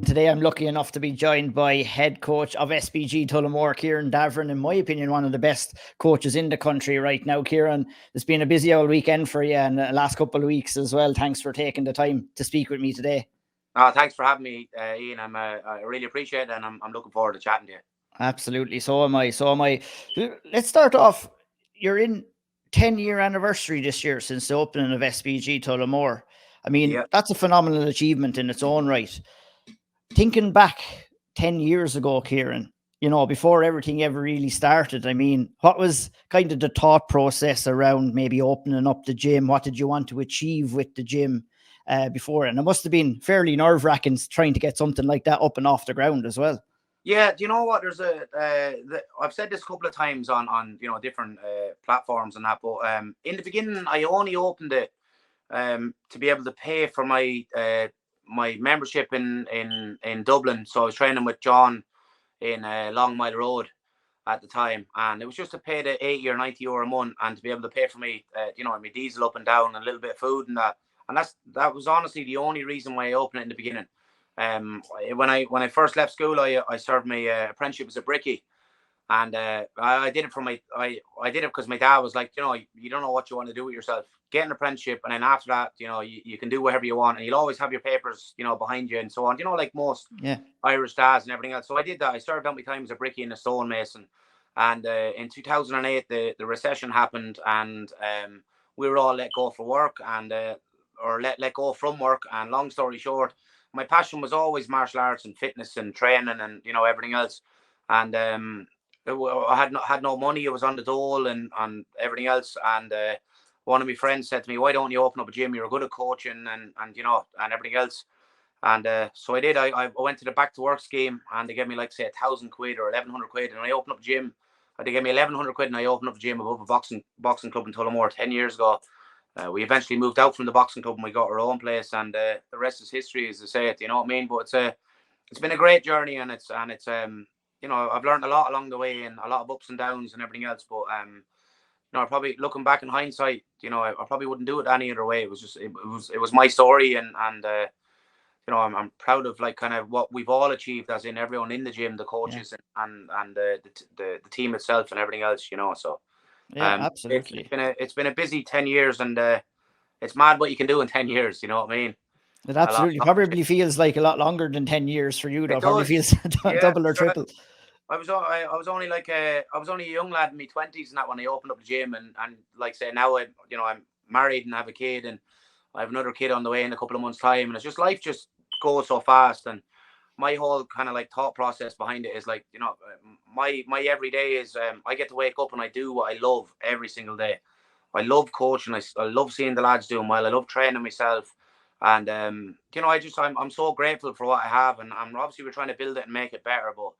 Today, I'm lucky enough to be joined by head coach of SBG Tullamore, Kieran Davern. In my opinion, one of the best coaches in the country right now. Kieran, it's been a busy old weekend for you and the last couple of weeks as well. Thanks for taking the time to speak with me today. Thanks for having me, Ian. I really appreciate it, and I'm looking forward to chatting to you. Absolutely. So am I. So am I. Let's start off. You're in 10-year anniversary this year since the opening of SBG Tullamore. I mean, Yeah, that's a phenomenal achievement in its own right. Thinking back 10 years ago, Kieran, before everything ever really started, I mean, what was kind of the thought process around maybe opening up the gym? What did you want to achieve with the gym before? And it must have been fairly nerve wracking trying to get something like that up and off the ground as well. yeah. Do you know what? I've said this a couple of times on different platforms and that, but in the beginning, I only opened it to be able to pay for my membership in Dublin. So I was training with John in Long Mile Road at the time, and it was just to pay the 80 or 90 euro a month, and to be able to pay for my diesel up and down, and a little bit of food and that. And that was honestly the only reason why I opened it in the beginning. When I first left school, I served my apprenticeship as a brickie, and I did it I did it because my dad was like, you don't know what you want to do with yourself. Get an apprenticeship, and then after that, you can do whatever you want, and you'll always have your papers, behind you and so on. Like most Yeah. Irish dads and everything else. So I did that. I served out my time as a brickie and a stonemason, and in 2008, the recession happened, and we were all let go for work, and or let go from work. And long story short, my passion was always martial arts and fitness and training and everything else, and I had no money. I was on the dole and everything else. And one of my friends said to me, "Why don't you open up a gym? You're good at coaching and and everything else." And so I did. I went to the back to work scheme, and they gave me like say £1,000 or 1,100 quid, and I opened up a gym. They gave me 1,100 quid, and I opened up a gym above a boxing club in Tullamore 10 years ago. We eventually moved out from the boxing club, and we got our own place, and the rest is history, as they say it. You know what I mean? But it's been a great journey, and it's I've learned a lot along the way, and a lot of ups and downs and everything else. But I probably, looking back in hindsight, I probably wouldn't do it any other way. It was just it was my story, and I'm proud of like kind of what we've all achieved, as in everyone in the gym, the Yeah. coaches and the team itself and everything else. So Yeah, it's absolutely. it's been a busy 10 years, and it's mad what you can do in 10 years. You know what I mean? It A lot. absolutely probably feels like a lot longer than 10 years for you, though. It Probably does. feels Yeah. double or Sure. triple. I was only a young lad in my 20s and that when I opened up the gym, and like say now I'm married and have a kid, and I have another kid on the way in a couple of months' time, and it's just life just goes so fast. And my whole kind of like thought process behind it is like, my everyday is I get to wake up and I do what I love every single day. I love coaching. I love seeing the lads doing well. I love training myself. And I'm so grateful for what I have, and I'm obviously we're trying to build it and make it better. But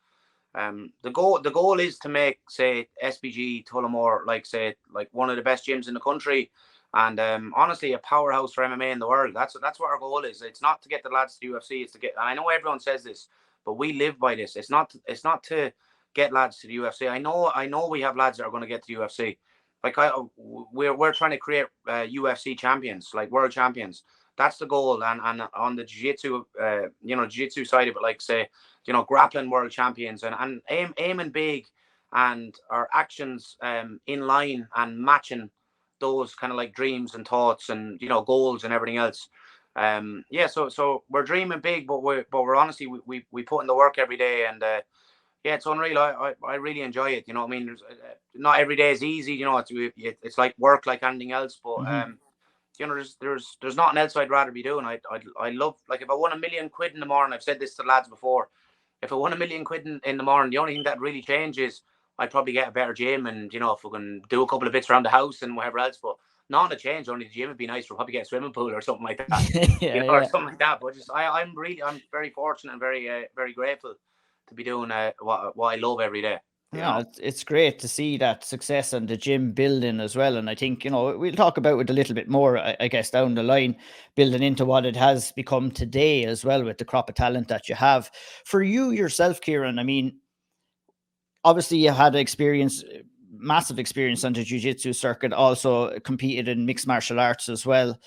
the goal is to make, say, SBG Tullamore, like say like one of the best gyms in the country, and honestly a powerhouse for MMA in the world. That's what our goal is. It's not to get the lads to the UFC. It's to get. And I know everyone says this, but we live by this. It's not to get lads to the UFC. I know we have lads that are going to get to the UFC. Like we're trying to create UFC champions, like world champions. That's the goal. And on the jiu-jitsu, jiu-jitsu side of it, like say, grappling world champions, and aiming big, and our actions in line and matching those kind of like dreams and thoughts and goals and everything else. Yeah, so we're dreaming big, but we're honestly we put in the work every day, and yeah, it's unreal. I really enjoy it. You know what I mean? Not every day is easy. It's like work, like anything else. But Hmm. there's nothing else I'd rather be doing. I love, like, if I won 1,000,000 quid in the morning. I've said this to lads before. If I won 1,000,000 quid in the morning, the only thing that really changes, I'd probably get a better gym, and if we can do a couple of bits around the house and whatever else. But not a change. Only the gym would be nice. We'll probably get a swimming pool or something like that. Yeah, Or yeah. something like that. But just I'm very fortunate and very grateful to be doing what I love every day. You Yeah, know. it's great to see that success and the gym building as well. And I think, we'll talk about it a little bit more, I guess, down the line, building into what it has become today as well with the crop of talent that you have. For you yourself, Kieran, I mean, obviously you had experience, massive experience on the jiu-jitsu circuit, also competed in mixed martial arts as well.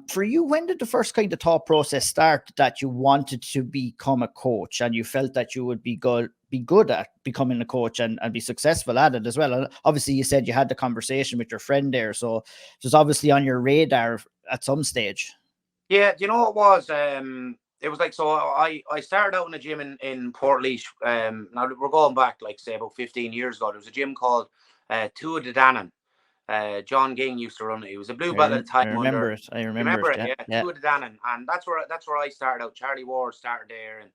For you, when did the first kind of thought process start that you wanted to become a coach and you felt that you would be good at becoming a coach and be successful at it as well? And obviously you said you had the conversation with your friend there, so it was obviously on your radar at some stage. Yeah, do you know what it was? It was like, so I started out in a gym in Portlaoise. Now we're going back, like, say, about 15 years ago. There was a gym called Davern. John Ging used to run it. He was a blue belt at the time. I remember it. You remember it? Yeah. Davern, and that's where I started out. Charlie Ward started there, and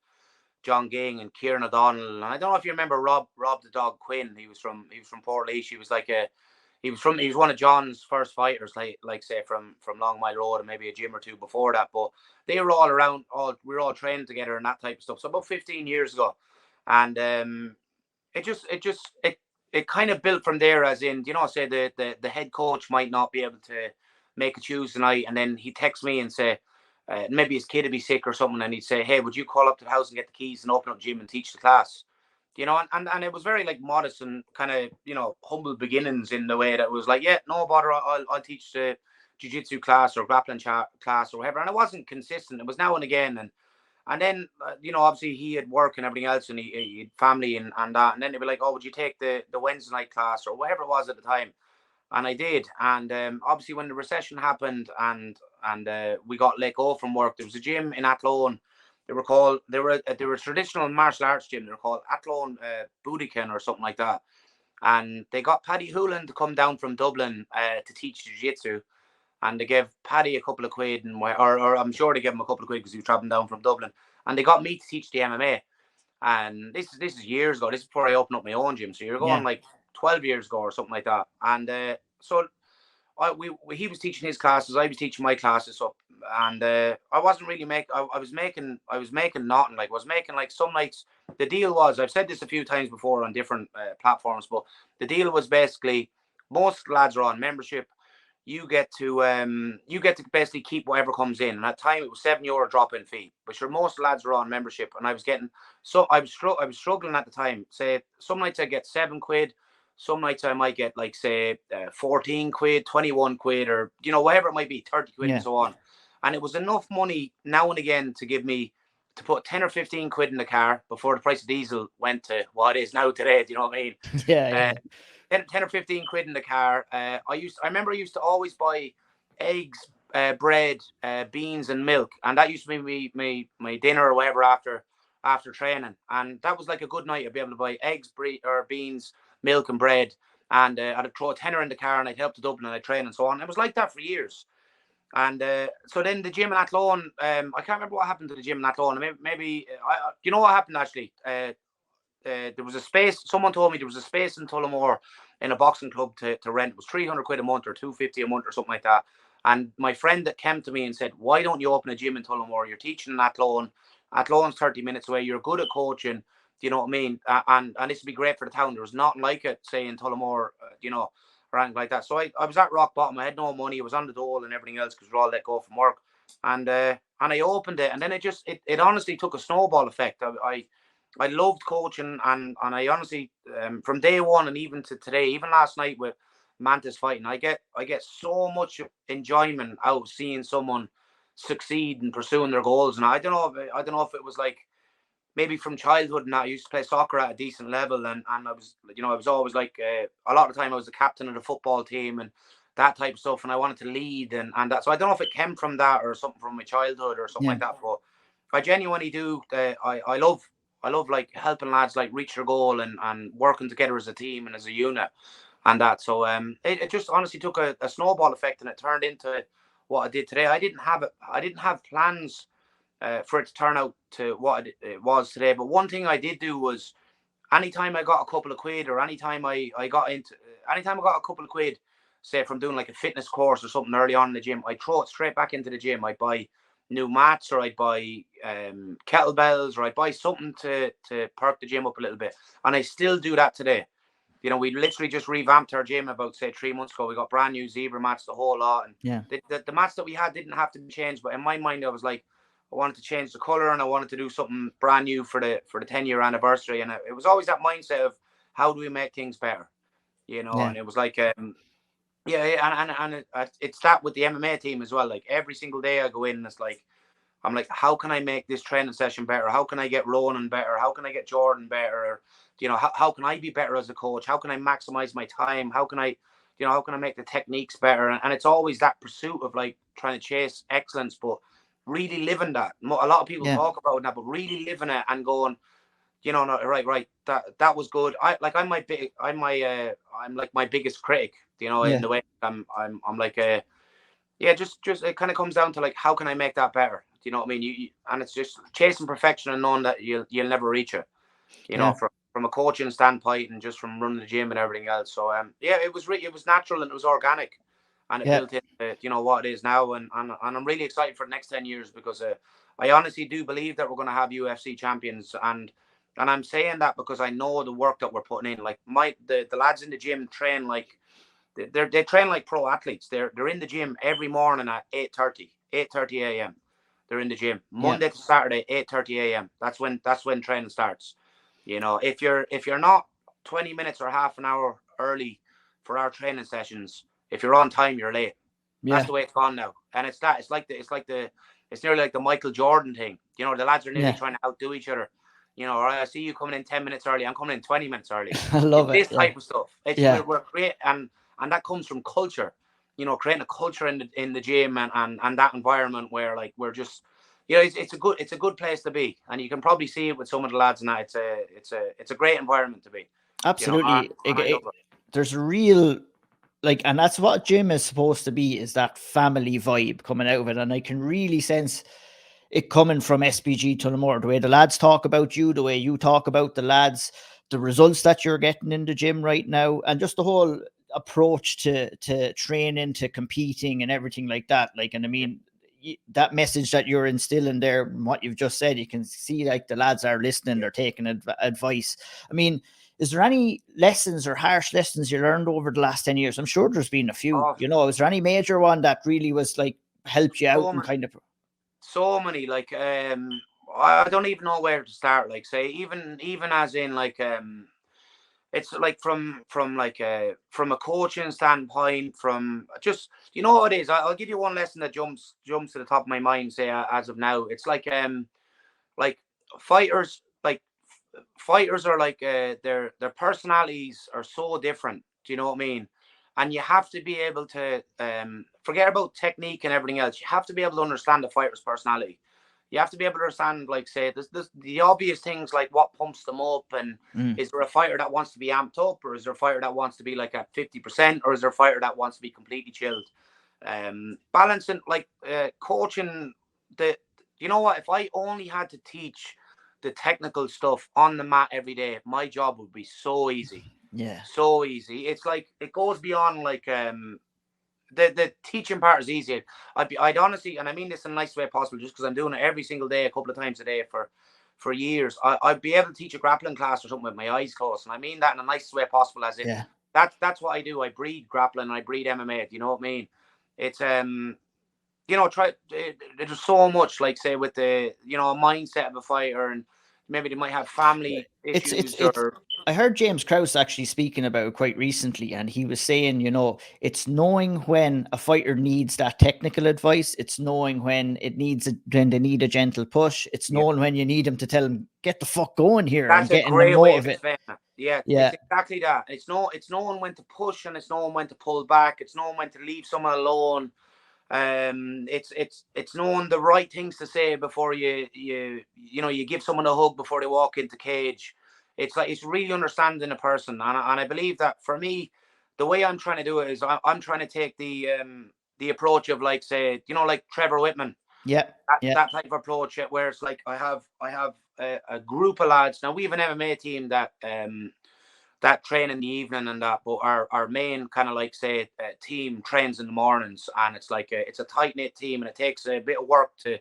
John Ging and Kieran O'Donnell. And I don't know if you remember Rob the Dog Quinn. He was from Portlaoise. He was like he was one of John's first fighters, like say from Long Mile Road, and maybe a gym or two before that. But they were all around. We were all training together and that type of stuff. So about 15 years ago, and it kind of built from there. As in, say the head coach might not be able to make a Tuesday night, and then he texts me and say, maybe his kid would be sick or something, and he'd say, "Hey, would you call up to the house and get the keys and open up the gym and teach the class?" And it was very like modest and kind of humble beginnings in the way that it was like, yeah, no bother, I'll teach the jiu-jitsu class or grappling class or whatever. And it wasn't consistent. It was now and again, and then obviously he had work and everything else, and he had family and that, and then they'd be like, "Oh, would you take the Wednesday night class or whatever it was at the time?" And I did. And obviously when the recession happened and we got let go from work, there was a gym in Athlone. They were a traditional martial arts gym. They were called Athlone Budokan or something like that. And they got Paddy Hoolan to come down from Dublin to teach jiu-jitsu. And they gave Paddy a couple of quid, or I'm sure they gave him a couple of quid because he was traveling down from Dublin. And they got me to teach the MMA. And this is years ago. This is before I opened up my own gym. So you're going like 12 years ago or something like that. And so he was teaching his classes, I was teaching my classes. So and I wasn't really I was making nothing. Like, I was making like some nights. The deal was, I've said this a few times before on different platforms, but the deal was basically most lads are on membership. You get to basically keep whatever comes in. And at the time it was €7 drop-in fee. But sure, most lads are on membership, and I was struggling at the time. Say some nights I get £7. Some nights I might get like say 14 quid, 21 quid, or whatever it might be, 30 quid and so on. And it was enough money now and again to give me to put 10 or 15 quid in the car before the price of diesel went to what it is now today. Do you know what I mean? Yeah. 10 or 15 quid in the car. I remember I used to always buy eggs, bread, beans and milk. And that used to be my dinner or whatever after training. And that was like a good night. I'd be able to buy eggs, or beans, milk and bread. And I'd throw a tenner in the car and I'd help to Dublin and I'd train and so on. It was like that for years. And so then the gym in Athlone, I can't remember what happened to the gym in Athlone. Maybe you know what happened actually? There was a space. Someone told me there was a space in Tullamore in a boxing club to rent. It was 300 quid a month or 250 a month or something like that. And my friend that came to me and said, "Why don't you open a gym in Tullamore? You're teaching in Athlone. Atlone's 30 minutes away. You're good at coaching. Do you know what I mean? And this would be great for the town." There was nothing like it, say, in Tullamore, or anything like that. So I was at rock bottom. I had no money. I was on the dole and everything else because we were all let go from work. And I opened it, and then it honestly took a snowball effect. I loved coaching, and I honestly, from day one and even to today, even last night with Mantis fighting, I get so much enjoyment out of seeing someone succeed in pursuing their goals. And I don't know if it was like maybe from childhood. And I used to play soccer at a decent level, and I was always like a lot of the time I was the captain of the football team and that type of stuff, and I wanted to lead and that. So I don't know if it came from that or something from my childhood or something like that. But I genuinely do. I love like helping lads like reach their goal and working together as a team and as a unit and that. So it just honestly took a snowball effect, and it turned into what I did today. I didn't have plans for it to turn out to what it was today. But one thing I did do was anytime I got a couple of quid, or anytime I got a couple of quid, say from doing like a fitness course or something early on in the gym, I'd throw it straight back into the gym. I'd buy new mats, or I'd buy kettlebells, or I'd buy something to perk the gym up a little bit. And I still do that today. We literally just revamped our gym about say 3 months ago. We got brand new zebra mats, the whole lot. And the mats that we had didn't have to be changed, but in my mind I was like, I wanted to change the color and I wanted to do something brand new for the 10-year anniversary. And it was always that mindset of how do we make things better, And it was like It's that with the MMA team as well. Like every single day I go in, it's like I'm like, how can I make this training session better? How can I get Ronan better? How can I get Jordan better? Or, how can I be better as a coach? How can I maximize my time? How can I, how can I make the techniques better? And it's always that pursuit of like trying to chase excellence, but really living that. A lot of people talk about that, but really living it and going, no, right. That was good. I'm like my biggest critic, in the way I'm like just it kind of comes down to like, how can I make that better? Do you know what I mean? And it's just chasing perfection and knowing that you'll never reach it. From a coaching standpoint and just from running the gym and everything else. So it was natural and it was organic, and it built into what it is now. And I'm really excited for the next 10 years because I honestly do believe that we're going to have UFC champions, and I'm saying that because I know the work that we're putting in. Like the lads in the gym train like. They train like pro athletes. They're in the gym every morning at 8:30 a.m. They're in the gym Monday to Saturday, 8:30 a.m. That's when training starts. If you're not 20 minutes or half an hour early for our training sessions, if you're on time, you're late. That's the way it's gone now. And it's nearly like the Michael Jordan thing. The lads are nearly trying to outdo each other. Or I see you coming in 10 minutes early, I'm coming in 20 minutes early. I love it. This type of stuff. We're great, and that comes from culture, creating a culture in the gym and that environment where like we're just, it's a good place to be, and you can probably see it with some of the lads now. It's a great environment to be. Absolutely. And I love it. There's a real and that's what gym is supposed to be, is that family vibe coming out of it, and I can really sense it coming from SBG Tullamore, the way the lads talk about you, the way you talk about the lads, the results that you're getting in the gym right now, and just the whole approach to training, to competing and everything like that. And I mean, that message that you're instilling there, what you've just said, you can see like the lads are listening, they're taking advice. I mean, is there any lessons or harsh lessons you learned over the last 10 years? I'm sure there's been a few, is there any major one that really was like helped you out and kind of... So many, like I don't even know where to start. Like, say, even as in like it's like from a coaching standpoint, from just what it is. I'll give you one lesson that jumps to the top of my mind. Say as of now, it's like fighters are like their personalities are so different. Do you know what I mean? And you have to be able to forget about technique and everything else. You have to be able to understand the fighter's personality. You have to be able to understand, like, say, the obvious things, like what pumps them up, and is there a fighter that wants to be amped up, or is there a fighter that wants to be like at 50%, or is there a fighter that wants to be completely chilled? Balancing, like, coaching what? If I only had to teach the technical stuff on the mat every day, my job would be so easy. Yeah, so easy. It's like it goes beyond like the teaching part is easy. I'd honestly, and I mean this in the nicest way possible, just because I'm doing it every single day, a couple of times a day for years. I'd be able to teach a grappling class or something with my eyes closed, and I mean that in the nicest way possible. As in, that's what I do. I breed grappling, I breed MMA. Do you know what I mean? It's there's so much, like, say, with the a mindset of a fighter, and maybe they might have family issues. I heard James Krause actually speaking about it quite recently, and he was saying, it's knowing when a fighter needs that technical advice. It's knowing when when they need a gentle push. It's knowing when you need them to tell them, get the fuck going here. That's and a great way of explaining it. Yeah, it's exactly that. It's knowing when to push, and it's knowing when to pull back. It's knowing when to leave someone alone. It's knowing the right things to say before you give someone a hug before they walk into cage. It's really understanding a person, and I believe that for me, the way I'm trying to do it is I'm trying to take the approach of, like, say, like Trevor Whitman. That type of approach, where it's like I have a group of lads. Now we have an MMA team that train in the evening and that, but our main kind of, like, say, team trains in the mornings, and it's like it's a tight knit team, and it takes a bit of work to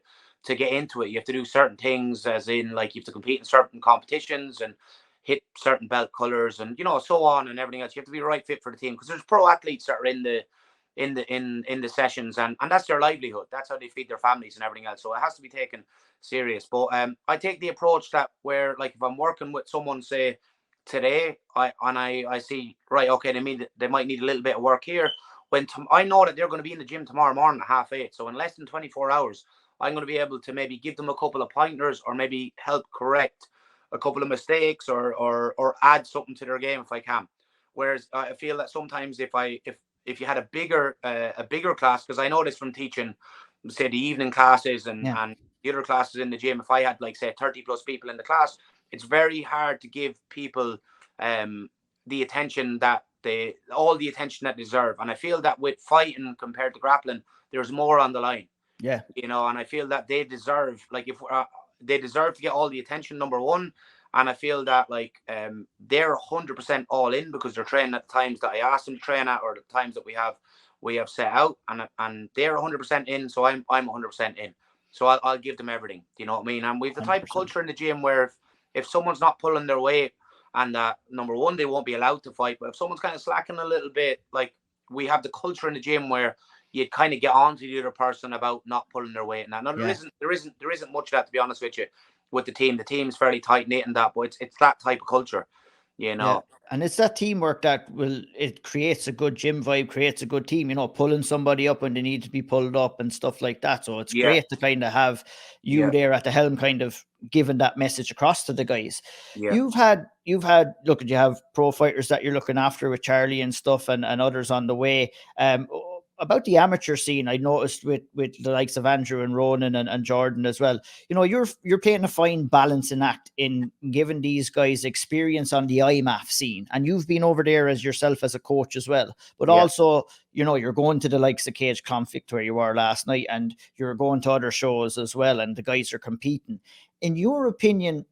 get into it. You have to do certain things, as in, like, you have to compete in certain competitions and hit certain belt colors, and so on and everything else. You have to be the right fit for the team, because there's pro athletes that are in the sessions, and that's their livelihood. That's how they feed their families and everything else. So it has to be taken serious. But I take the approach that, where, like, if I'm working with someone, say, today, I see, right, okay, they might need a little bit of work here. I know that they're going to be in the gym tomorrow morning at 8:30. So in less than 24 hours, I'm going to be able to maybe give them a couple of pointers, or maybe help correct a couple of mistakes, or add something to their game if I can. Whereas I feel that sometimes if you had a bigger class, because I know this from teaching, say, the evening classes and the other classes in the gym, if I had, like, say, 30 plus people in the class, it's very hard to give people the attention that all the attention that they deserve. And I feel that with fighting compared to grappling, there's more on the line. Yeah. And I feel that they deserve, like, if they deserve to get all the attention, number one. And I feel that, like, they're 100% all in, because they're training at the times that I asked them to train at, or the times that we have set out, and they're 100% in. So I'm 100% in. So I'll give them everything. You know what I mean? And we've the type of culture in the gym where if someone's not pulling their weight, and number one, they won't be allowed to fight. But if someone's kind of slacking a little bit, like, we have the culture in the gym where you'd kind of get on to the other person about not pulling their weight. Now, there isn't much of that, to be honest with you, with the team. The team's fairly tight knit in that, but it's that type of culture, Yeah. And it's that teamwork that it creates a good gym vibe, creates a good team, pulling somebody up when they need to be pulled up and stuff like that. So it's great to kind of have you there at the helm, kind of giving that message across to the guys. Yeah. You have pro fighters that you're looking after with Charlie and stuff, and others on the way. About the amateur scene, I noticed with the likes of Andrew and Ronan and Jordan as well. You're playing a fine balancing act in giving these guys experience on the IMAF scene, and you've been over there as yourself as a coach as well. But also, you're going to the likes of Cage Conflict where you were last night, and you're going to other shows as well, and the guys are competing. In your opinion,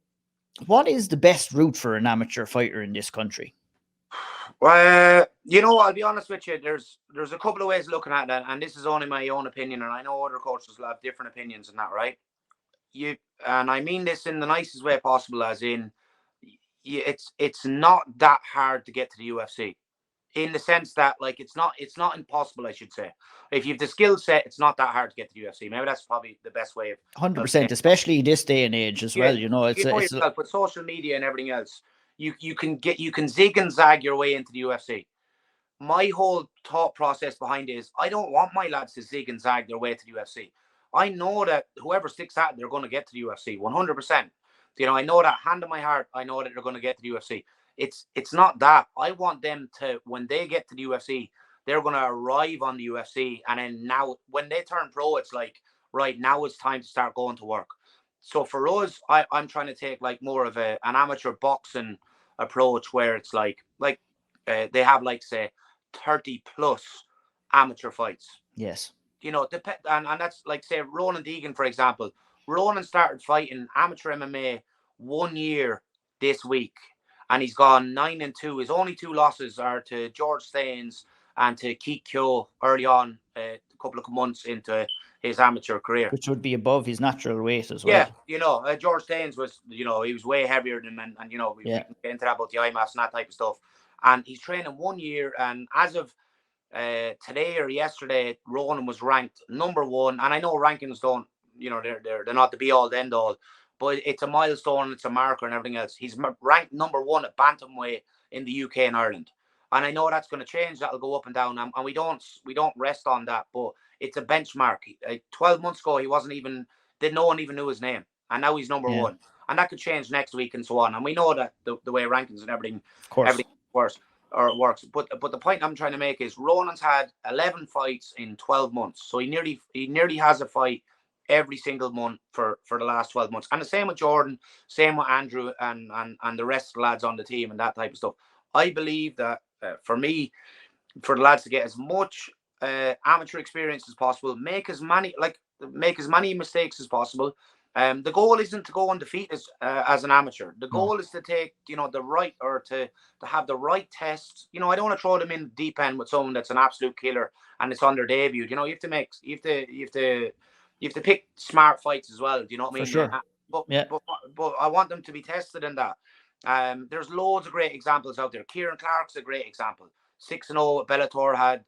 what is the best route for an amateur fighter in this country? Well, I'll be honest with you. There's a couple of ways of looking at that, and this is only my own opinion, and I know other coaches will have different opinions on that, right? And I mean this in the nicest way possible, as in, it's not that hard to get to the UFC, in the sense that, like, it's not impossible, I should say. If you've the skill set, it's not that hard to get to the UFC. Maybe that's probably the best way of 100%, especially this day and age as well. It's with social media and everything else. You can zig and zag your way into the UFC. My whole thought process behind it is, I don't want my lads to zig and zag their way to the UFC. I know that whoever sticks at it, they're going to get to the UFC 100%. I know that, hand on my heart, I know that they're going to get to the UFC. It's not that. I want them to, when they get to the UFC, they're going to arrive on the UFC, and then now when they turn pro, it's like, right, now it's time to start going to work. So for us, I'm trying to take, like, more of an amateur boxing approach, where it's like they have, like, say, 30 plus amateur fights. Yes. And that's, like, say, Ronan Deegan, for example. Ronan started fighting amateur MMA 1 year this week, and he's gone 9-2. His only 2 losses are to George Staines and to Keith Kyo early on, a couple of months into his amateur career, which would be above his natural weight as well. Yeah, George Staines was, he was way heavier than him, and we can get into that about the IMAFs and that type of stuff. And he's training 1 year, and as of today or yesterday, Ronan was ranked number 1. And I know rankings don't, they're not the be all the end all, but it's a milestone, it's a marker, and everything else. He's ranked number 1 at bantamweight in the UK and Ireland. And I know that's going to change. That'll go up and down, and we don't rest on that. But it's a benchmark. 12 months ago, no one even knew his name, and now he's number 1. And that could change next week and so on. And we know that the way rankings and everything works. But the point I'm trying to make is, Ronan's had 11 fights in 12 months, so he nearly has a fight every single month for the last 12 months. And the same with Jordan, same with Andrew, and the rest of the lads on the team and that type of stuff. I believe that for me, for the lads to get as much amateur experience as possible, make as many mistakes as possible. The goal isn't to go undefeated as an amateur. The goal is to take, the right, or to have the right tests. I don't want to throw them in the deep end with someone that's an absolute killer and it's on their debut. You have to pick smart fights as well. Do you know what I mean? For sure. But I want them to be tested in that. There's loads of great examples out there. Kieran Clark's a great example. 6-0 at Bellator, had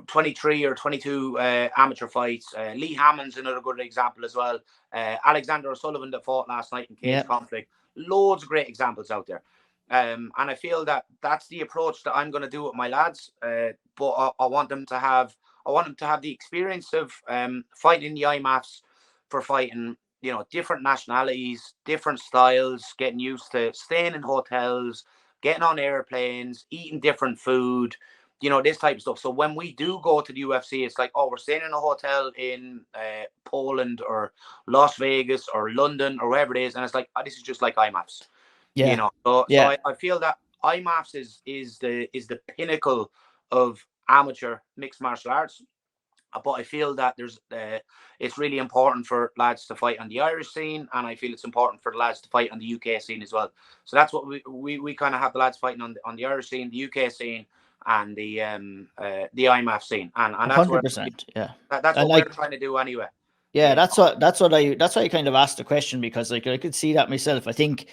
23 or 22 amateur fights. Lee Hammond's another good example as well. Alexander O'Sullivan that fought last night in Cage Conflict. Loads of great examples out there. And I feel that that's the approach that I'm going to do with my lads. But I want them to have the experience of fighting in the IMAFs, for fighting, different nationalities, different styles, getting used to staying in hotels, getting on airplanes, eating different food, this type of stuff. So when we do go to the UFC, it's like, oh, we're staying in a hotel in Poland or Las Vegas or London or wherever it is, and it's like, oh, this is just like IMAFs. Yeah. So I feel that IMAFs is the pinnacle of amateur mixed martial arts. But I feel that it's really important for lads to fight on the Irish scene, and I feel it's important for the lads to fight on the UK scene as well. So that's what we kind of have the lads fighting on the Irish scene, the UK scene, and the IMAF scene, and that's what 100%. Yeah. that's what we're trying to do anyway. Yeah, that's why I kind of asked the question, because like I could see that myself. I think,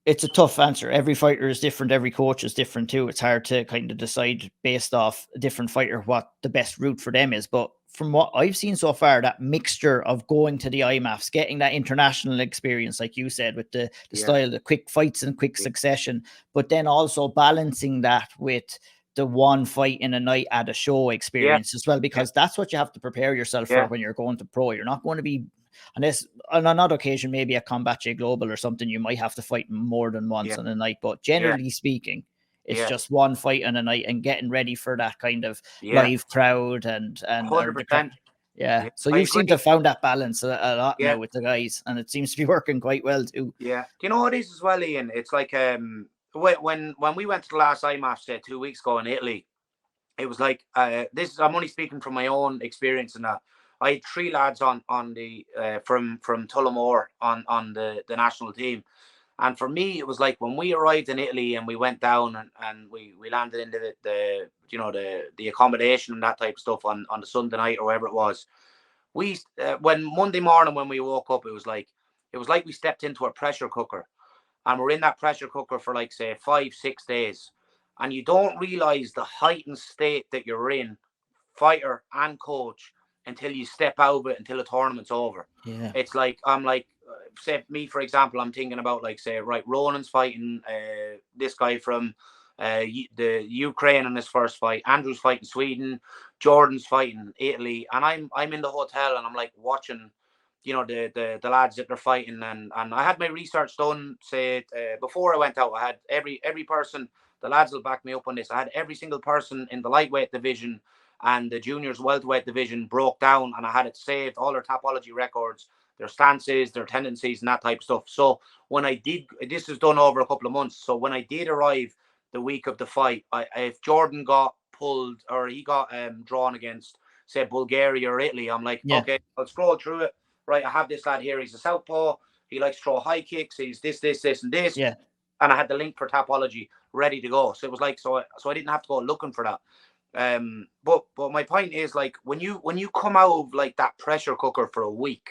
it's a tough answer. Every fighter is different. Every coach is different too. It's hard to kind of decide based off a different fighter what the best route for them is. But from what I've seen so far, that mixture of going to the IMAFs, getting that international experience, like you said, with the style, the quick fights in quick succession, but then also balancing that with the one fight in a night at a show experience as well, because that's what you have to prepare yourself for when you're going to pro. You're not going to be, unless on another occasion, maybe at Combat J Global or something, you might have to fight more than once in a night. But generally speaking, it's just one fight in a night and getting ready for that kind of live crowd and 100%. Yeah. So you seem to have found that balance a lot now with the guys, and it seems to be working quite well too. Yeah. Do you know what it is as well, Ian? It's like when we went to the last IMAF 2 weeks ago in Italy, it was like I'm only speaking from my own experience in that. I had 3 lads on the from Tullamore on the national team. And for me, it was like when we arrived in Italy and we went down and we landed into the accommodation and that type of stuff on the Sunday night or whatever it was. We when Monday morning when we woke up, it was like we stepped into a pressure cooker, and we're in that pressure cooker for like say 5-6 days, and you don't realize the heightened state that you're in, fighter and coach, until you step out of it, until the tournament's over. Yeah. It's like I'm like, say me for example, I'm thinking about like say right, Ronan's fighting this guy from the Ukraine in his first fight. Andrew's fighting Sweden. Jordan's fighting Italy, and I'm in the hotel and I'm like watching, the lads that they're fighting, and I had my research done. Say before I went out, I had every person. The lads will back me up on this. I had every single person in the lightweight division and the juniors welterweight division broke down, and I had it saved, all their topology records, their stances, their tendencies, and that type of stuff. So when I did, this was done over a couple of months. So when I did arrive the week of the fight, if Jordan got pulled or he got drawn against, say, Bulgaria or Italy, I'm like, okay, I'll scroll through it. Right, I have this lad here. He's a southpaw. He likes to throw high kicks. He's this, and this. Yeah. And I had the link for topology ready to go. So it was like, so I didn't have to go looking for that. But my point is, like, when you come out of like that pressure cooker for a week,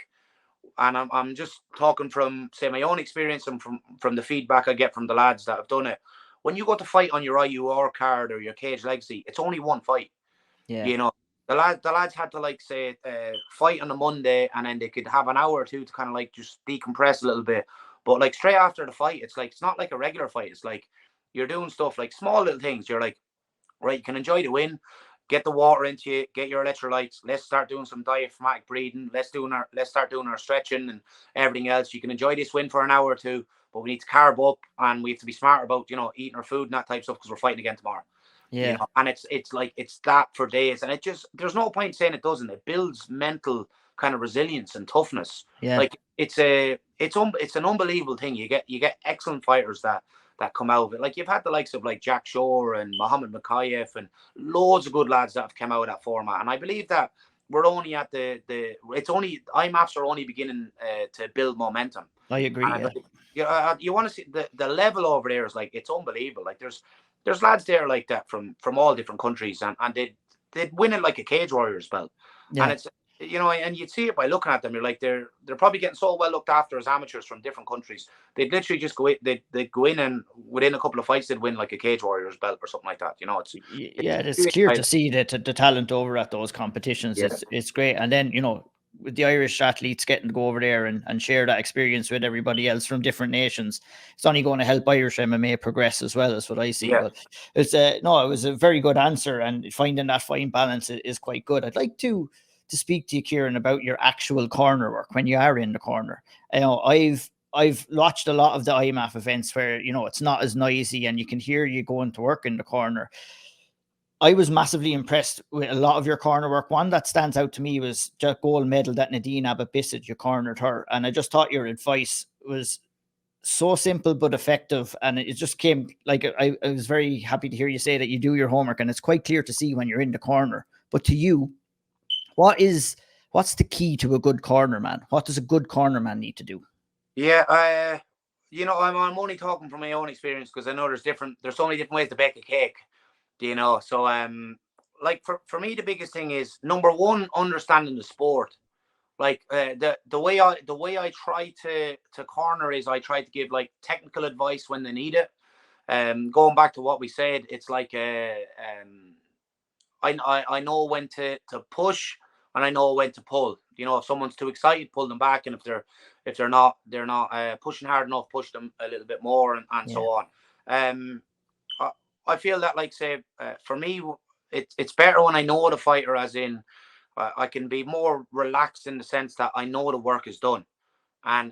and I'm just talking from say my own experience and from the feedback I get from the lads that have done it. When you go to fight on your IUR card or your Cage Legacy, it's only one fight. Yeah. The lads had to like say fight on a Monday, and then they could have an hour or two to kind of like just decompress a little bit. But like straight after the fight, it's like it's not like a regular fight. It's like you're doing stuff like small little things. You're like, right, you can enjoy the win, get the water into you, get your electrolytes. Let's start doing some diaphragmatic breathing. Let's start doing our stretching and everything else. You can enjoy this win for an hour or two, but we need to carb up, and we have to be smart about eating our food and that type of stuff, because we're fighting again tomorrow. Yeah. And it's like it's that for days, and it just, there's no point saying it doesn't. It builds mental kind of resilience and toughness. Yeah. Like it's an unbelievable thing. You get excellent fighters that come out of it. Like you've had the likes of like Jack Shore and Mohammed Makayev and loads of good lads that have come out of that format. And I believe that we're only at IMAFs are only beginning to build momentum. I agree. You want to see the level over there is like, it's unbelievable. Like there's lads there like that from all different countries, and they'd win it like a Cage Warriors belt. Yeah. And it's, and you'd see it by looking at them. You're like, they're probably getting so well looked after as amateurs from different countries. They'd literally just go in, they'd go in, and within a couple of fights they'd win like a Cage Warriors belt or something like that. It's clear to see the talent over at those competitions. Yeah. It's great. And then with the Irish athletes getting to go over there and share that experience with everybody else from different nations, it's only going to help Irish MMA progress as well, is what I see. Yeah. But it's it was a very good answer, and finding that fine balance is quite good. I'd like to speak to you, Kieran, about your actual corner work when you are in the corner. I've watched a lot of the IMAF events where, it's not as noisy and you can hear you going to work in the corner. I was massively impressed with a lot of your corner work. One that stands out to me was the gold medal that Nadine Abbott-Bissett, you cornered her. And I just thought your advice was so simple but effective. And it just came, like, I was very happy to hear you say that you do your homework, and it's quite clear to see when you're in the corner. But to you, what's the key to a good corner man? What does a good corner man need to do? Yeah, I'm only talking from my own experience, because I know there's so many different ways to bake a cake, So like for me, the biggest thing is, number one, understanding the sport. Like the way I try to corner is, I try to give like technical advice when they need it. Going back to what we said, it's like I know when to push, and I know when to pull. If someone's too excited, pull them back, and if they're not pushing hard enough, push them a little bit more, and so on. I feel that, like, say, for me, it's better when I know the fighter, as in I can be more relaxed in the sense that I know the work is done. And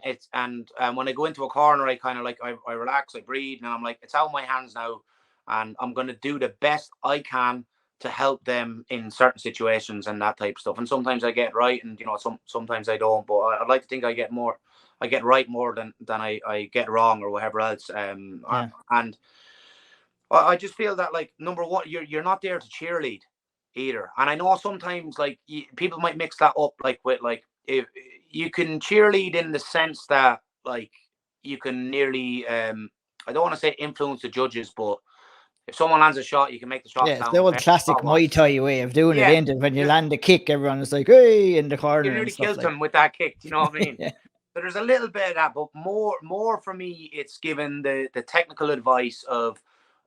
when I go into a corner, I kind of like, I relax, I breathe, and I'm like, it's out of my hands now, and I'm going to do the best I can to help them in certain situations and that type of stuff. And sometimes I get right, and sometimes I don't. But I'd like to think I get right more than I get wrong, or whatever else. And I just feel that, like, number one, you're not there to cheerlead either. And I know sometimes, like, people might mix that up, like, with, like, if you can cheerlead in the sense that, like, you can nearly I don't want to say influence the judges, but if someone lands a shot, you can make the shot Yeah, it's sound the old better. classic Muay Thai way of doing it, ain't it? When you land a kick, everyone is like, hey, in the You corner and nearly stuff killed like him with that kick. You know what I mean? yeah. So there's a little bit of that, but more for me, it's given the technical advice of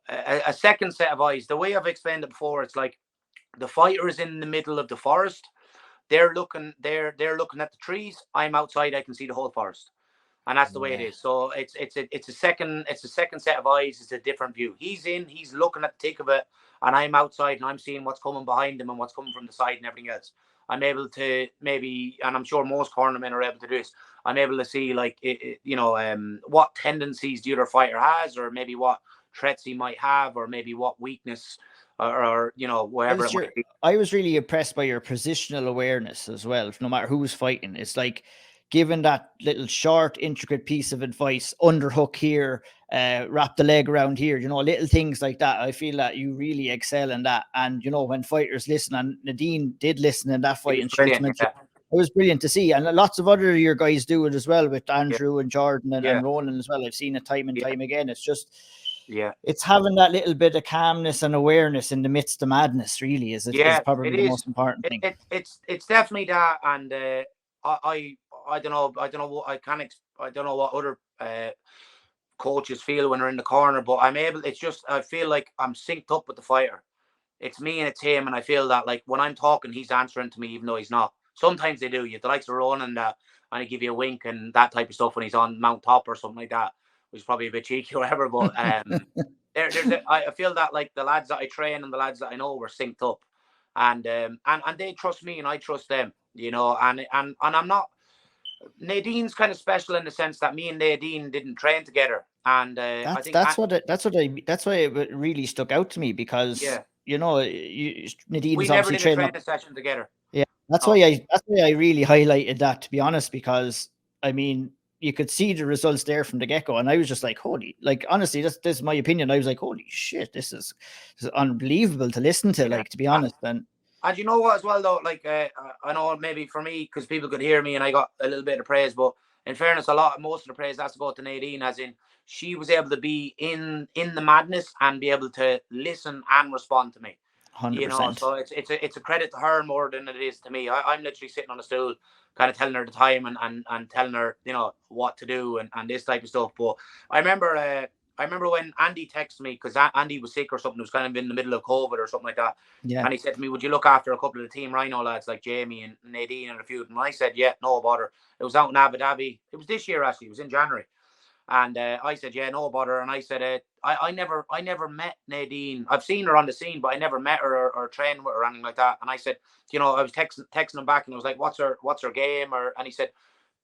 a second set of eyes. The way I've explained it before, it's like the fighter is in the middle of the forest. They're looking at the trees. I'm outside. I can see the whole forest, and that's the way it is. So it's a second set of eyes. It's a different view. He's looking at the thick of it, and I'm outside, and I'm seeing what's coming behind him and what's coming from the side and everything else. I'm able to maybe, and I'm sure most cornermen are able to do this, I'm able to see, like, what tendencies the other fighter has, or maybe what threats he might have, or maybe what weakness, or wherever it might be. I was really impressed by your positional awareness as well, no matter who's fighting. It's like, given that little short, intricate piece of advice, underhook here, wrap the leg around here, little things like that. I feel that you really excel in that. And, when fighters listen, and Nadine did listen in that fight, and she was mentioned, it was brilliant to see. And lots of other your guys do it as well, with Andrew and Jordan and Ronan as well. I've seen it time and time again. It's just, it's having that little bit of calmness and awareness in the midst of madness, really, is probably the most important thing. It's definitely that. And I don't know what I don't know what other coaches feel when they're in the corner, but I feel like I'm synced up with the fighter. It's me and it's him, and I feel that, like, when I'm talking, he's answering to me, even though he's not. Sometimes they do. You have the likes of Ronan, and I give you a wink and that type of stuff when he's on Mount Top or something like that, which is probably a bit cheeky or whatever. But I feel that, like, the lads that I train and the lads that I know, were synced up, and they trust me and I trust them. And I'm not. Nadine's kind of special in the sense that me and Nadine didn't train together, and I think that's why it really stuck out to me, because Nadine we is never obviously did a training training session together. Yeah, that's why I really highlighted that, to be honest, because I mean, you could see the results there from the get-go, and I was just like, holy, like, honestly, this is my opinion. I was like, holy shit, this is unbelievable to listen to, like, to be honest. And you know what, as well, though, like, I know maybe for me, because people could hear me and I got a little bit of praise, but in fairness, most of the praise has to go to Nadine, as in, she was able to be in the madness and be able to listen and respond to me. 100%. So it's a credit to her more than it is to me. I'm literally sitting on a stool, kind of telling her the time and telling her, what to do and this type of stuff. But I remember I remember when Andy texted me, because Andy was sick or something. It was kind of in the middle of COVID or something like that. Yeah. And he said to me, would you look after a couple of the Team Rhino lads like Jamie and Nadine and a few of them? And I said, yeah, no bother. It was out in Abu Dhabi. It was this year, actually. It was in January. And I said, yeah, no bother. And I said, I never met Nadine. I've seen her on the scene, but I never met her or trained with her or anything like that. And I said, you know, I was texting him back, and I was like, what's her game? And he said,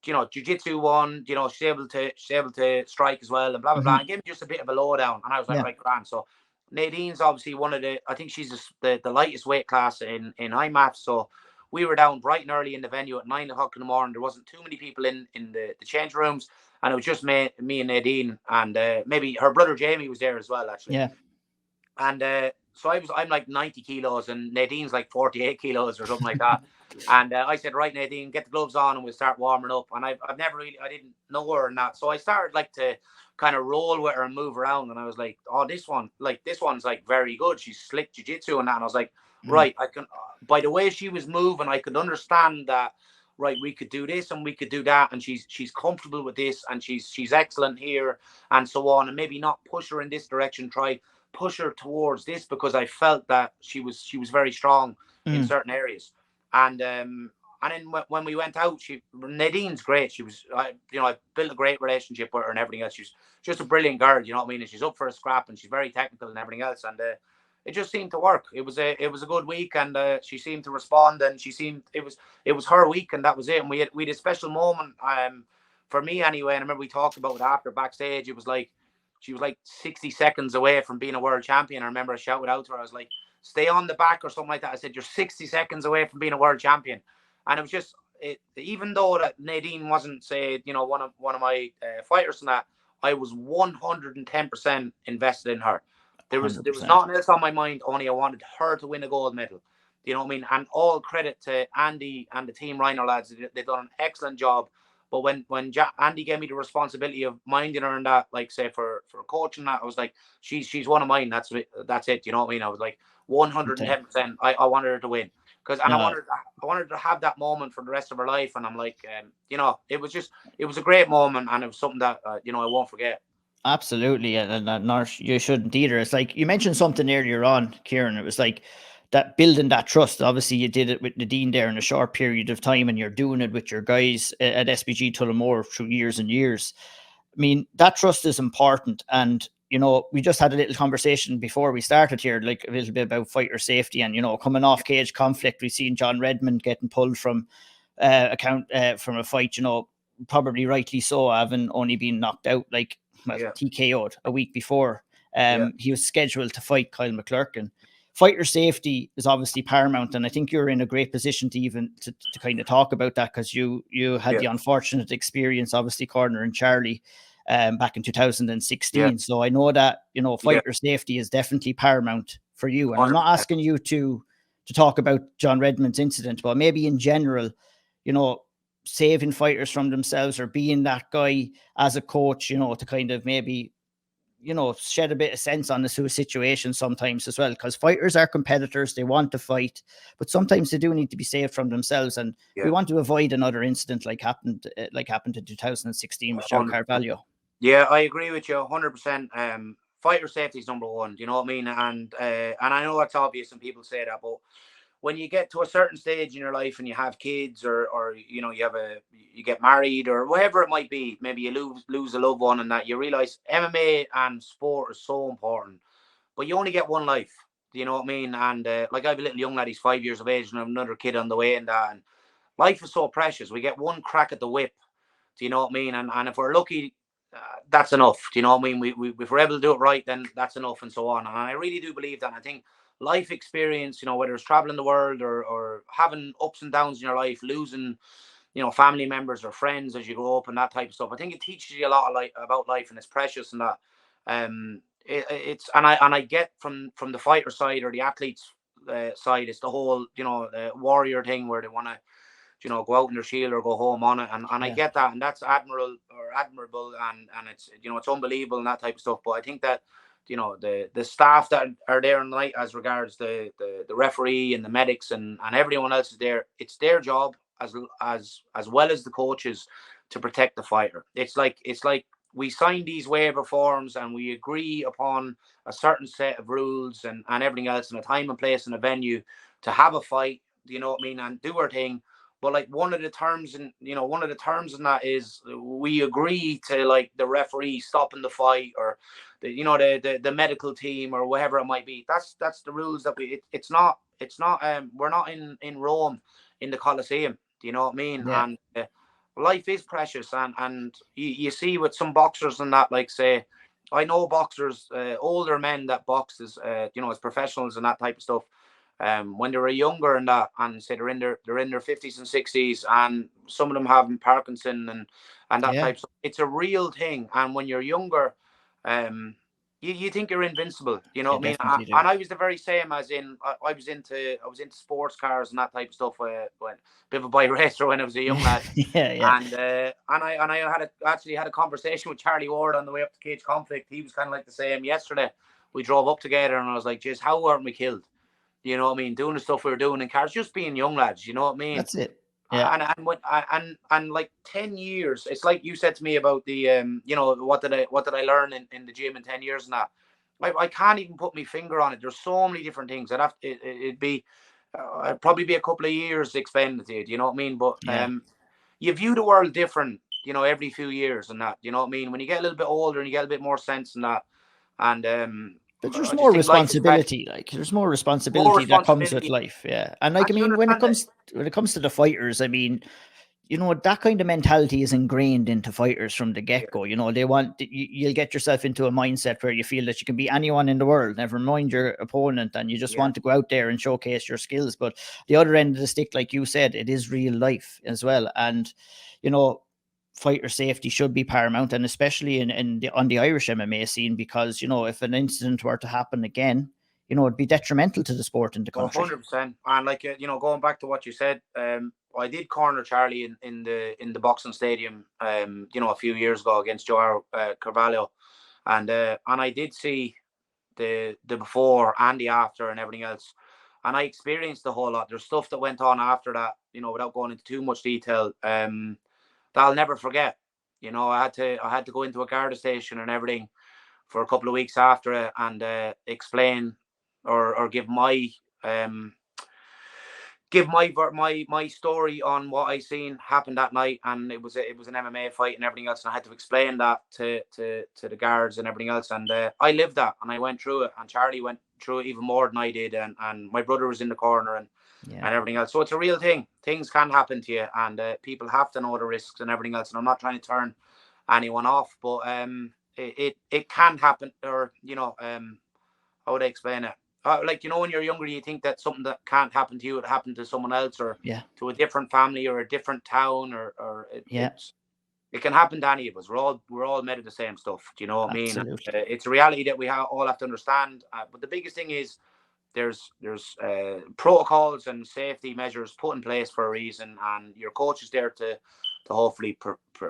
you know, jiu-jitsu one, you know, she's able to strike as well, and blah blah blah. And gave me just a bit of a lowdown, and I was like, right, grand. So Nadine's obviously one of I think she's the lightest weight class in IMAF. So we were down bright and early in the venue at 9 o'clock in the morning. There wasn't too many people in the change rooms, and it was just me and Nadine, and maybe her brother Jamie was there as well, actually. Yeah. And so I'm like 90 kilos, and Nadine's like 48 kilos or something like that. And I said, right, Nadine, get the gloves on and we'll start warming up. And I've never really, I didn't know her and that. So I started like to kind of roll with her and move around. And I was like, oh, this one's like very good. She's slick jiu-jitsu and that. And I was like, right, I can, by the way she was moving, I could understand that, right, we could do this and we could do that. And she's comfortable with this, and she's excellent here and so on. And maybe not push her in this direction, try push her towards this, because I felt that she was very strong in certain areas. And then when we went out, Nadine's great. She was, I built a great relationship with her and everything else. She's just a brilliant girl, you know what I mean? And she's up for a scrap, and she's very technical and everything else. And it just seemed to work. It was a good week, and she seemed to respond, and it was her week, and that was it. And we had a special moment, for me anyway. And I remember we talked about it after backstage. It was like, she was like 60 seconds away from being a world champion. I remember I shouted out to her. I was like, stay on the back or something like that. I said, you're 60 seconds away from being a world champion. And it was just, even though that Nadine wasn't, say, you know, one of my fighters and that, I was 110% invested in her. There was nothing else on my mind. Only I wanted her to win a gold medal. You know what I mean? And all credit to Andy and the Team Rhino lads. They've done an excellent job. But when Andy gave me the responsibility of minding her and that, like, say, for coaching that, I was like, she's one of mine. That's it. You know what I mean? I was like 110%. I wanted her to win, I wanted to have that moment for the rest of her life. And I'm like, you know, it was a great moment, and it was something that you know, I won't forget. Absolutely, and not you shouldn't either. It's like you mentioned something earlier on, Kieran. It was like that building that trust. Obviously, you did it with Nadine there in a short period of time, and you're doing it with your guys at SBG Tullamore through years and years. I mean, that trust is important. And, you know, we just had a little conversation before we started here, like a little bit about fighter safety and, you know, coming off cage conflict. We've seen John Redmond getting pulled from from a fight, you know, probably rightly so, having only been knocked out, like, TKO'd a week before. He was scheduled to fight Kyle McClurkin. Fighter safety is obviously paramount, and I think you're in a great position to even to kind of talk about that, because you had the unfortunate experience, obviously, cornering Charlie back in 2016. So I know that, you know, fighter safety is definitely paramount for you. And I'm not asking you to talk about John Redmond's incident, but maybe in general, you know, saving fighters from themselves, or being that guy as a coach, you know, to kind of maybe, you know, shed a bit of sense on the situation sometimes as well, because fighters are competitors. They want to fight, but sometimes they do need to be saved from themselves. And we want to avoid another incident like happened in 2016 with Joe Carvalho. Yeah, I agree with you 100%. Fighter safety is number one. You know what I mean? And I know that's obvious, and people say that, but when you get to a certain stage in your life and you have kids, or you know, you get married, or whatever it might be, maybe you lose a loved one, and that you realize MMA and sport is so important, but you only get one life. You know what I mean? And like, I have a little young lad, he's 5 years of age, and I have another kid on the way, and that, and life is so precious. We get one crack at the whip. Do you know what I mean? And if we're lucky, that's enough. Do you know what I mean? We if we're able to do it right, then that's enough, and so on. And I really do believe that. And I think life experience, you know, whether it's traveling the world, or having ups and downs in your life, losing, you know, family members or friends as you grow up and that type of stuff, I think it teaches you a lot about life, and it's precious, and that. It's and I get from the fighter side or the athlete's side, it's the whole, you know, warrior thing where they want to, you know, go out in their shield or go home on it, and I get that, and that's admirable, and it's, you know, it's unbelievable and that type of stuff. But I think that, you know, the staff that are there in the night, as regards the referee and the medics and everyone else is there, it's their job as well as the coaches to protect the fighter. It's like we sign these waiver forms and we agree upon a certain set of rules and everything else, and a time and place and a venue to have a fight, you know what I mean, and do our thing. But like one of the terms in that is we agree to like the referee stopping the fight, or the medical team or whatever it might be. That's the rules that it's not we're not in Rome in the Colosseum. Do you know what I mean? Yeah. And life is precious, and you see with some boxers and that, like say, I know boxers, older men that box as as professionals and that type of stuff. When they were younger and that, and say they're in their 50s and 60s, and some of them having Parkinson and that type of stuff. It's a real thing. And when you're younger, you think you're invincible, you know what I mean? Definitely do. And I was the very same, as in I was into sports cars and that type of stuff. When bit of a bike racer when I was a young lad. Yeah. And I actually had a conversation with Charlie Ward on the way up to Cage Conflict. He was kind of like the same yesterday. We drove up together, and I was like, "Just how weren't we killed?" You know what I mean? Doing the stuff we were doing in cars, just being young lads. You know what I mean? That's it. Yeah. And like 10 years, it's like you said to me about the what did I learn in the gym in 10 years and that. I can't even put my finger on it. There's so many different things. It'd be probably be a couple of years explaining it to you. Do you know what I mean? But you view the world different, every few years and that. You know what I mean? When you get a little bit older and you get a bit more sense and that, and but there's more responsibility. Like there's more responsibility that comes with life. Yeah. And like, I mean, when it comes to the fighters, I mean, that kind of mentality is ingrained into fighters from the get-go. They want, you'll get yourself into a mindset where you feel that you can be anyone in the world, never mind your opponent, and you just want to go out there and showcase your skills. But the other end of the stick, like you said, it is real life as well. And, fighter safety should be paramount, and especially on the Irish MMA scene, because, if an incident were to happen again, it'd be detrimental to the sport in the country. 100%. And like, going back to what you said, I did corner Charlie in the boxing stadium, a few years ago against Joao Carvalho, and I did see the before and the after and everything else, and I experienced a whole lot. There's stuff that went on after that, without going into too much detail, that I'll never forget. I had to go into a Garda station and everything for a couple of weeks after it, and explain or give my story on what I seen happen that night. And it was an MMA fight and everything else, and I had to explain that to the guards and everything else, and I lived that, and I went through it, and Charlie went through it even more than I did, and my brother was in the corner and everything else. So it's a real thing. Things can happen to you, and people have to know the risks and everything else. And I'm not trying to turn anyone off, but it can happen. Or how would I explain it? Like, when you're younger, you think that something that can't happen to you would happen to someone else, or to a different family or a different town, or it can happen to any of us. We're all made of the same stuff. Do you know what I mean? It's a reality that we all have to understand. But the biggest thing is there's protocols and safety measures put in place for a reason, and your coach is there to hopefully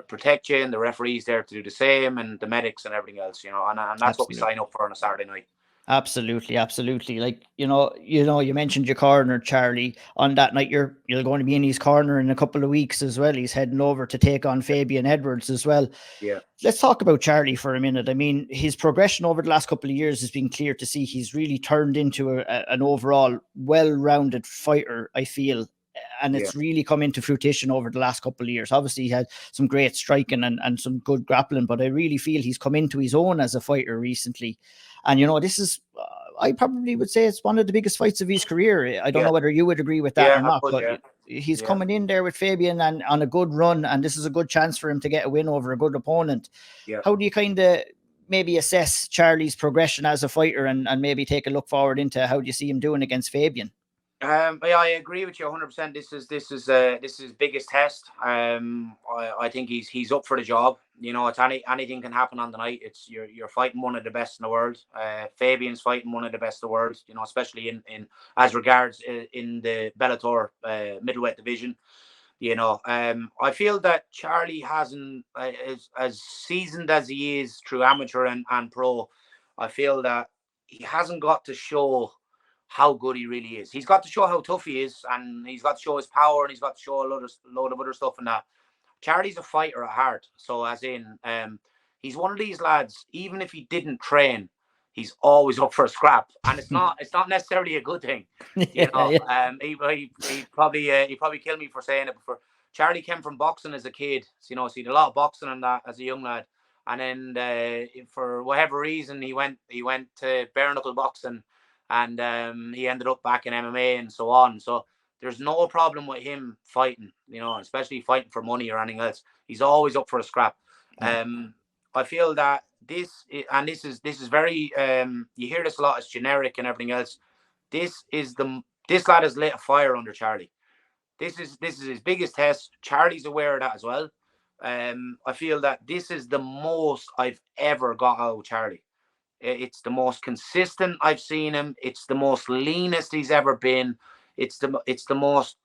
protect you, and the referee's there to do the same, and the medics and everything else. And that's what we sign up for on a Saturday night. Absolutely. Like, you mentioned your corner, Charlie. On that night, you're going to be in his corner in a couple of weeks as well. He's heading over to take on Fabian Edwards as well. Yeah. Let's talk about Charlie for a minute. I mean, his progression over the last couple of years has been clear to see. He's really turned into an overall well-rounded fighter, I feel. And it's really come into fruition over the last couple of years. Obviously, he had some great striking and some good grappling, but I really feel he's come into his own as a fighter recently. And, this is, I probably would say it's one of the biggest fights of his career. I don't know whether you would agree with that or not, but he's coming in there with Fabian and on a good run, and this is a good chance for him to get a win over a good opponent. Yeah. How do you kind of maybe assess Charlie's progression as a fighter, and maybe take a look forward into how do you see him doing against Fabian? I agree with you 100%. This is his biggest test. I think he's up for the job. It's anything can happen on the night. It's you're fighting one of the best in the world. Fabian's fighting one of the best in the world. Especially in as regards in the Bellator middleweight division. I feel that Charlie hasn't, as seasoned as he is through amateur and pro, I feel that he hasn't got to show how good he really is. He's got to show how tough he is, and he's got to show his power, and he's got to show a load of other stuff. And that Charlie's a fighter at heart. So as in, he's one of these lads, even if he didn't train, he's always up for a scrap. And it's not necessarily a good thing. You know, he probably kill me for saying it before. Charlie came from boxing as a kid, you know, so he did a lot of boxing and that as a young lad. And then for whatever reason, he went to bare knuckle boxing, and he ended up back in MMA and so on. So there's no problem with him fighting, you know, especially fighting for money or anything else. He's always up for a scrap. I feel that this is very you hear this a lot, it's generic and everything else. This lad has lit a fire under Charlie. This is his biggest test. Charlie's aware of that as well. I feel that this is the most I've ever got out of Charlie. It's the most consistent I've seen him. It's the most leanest he's ever been. It's the most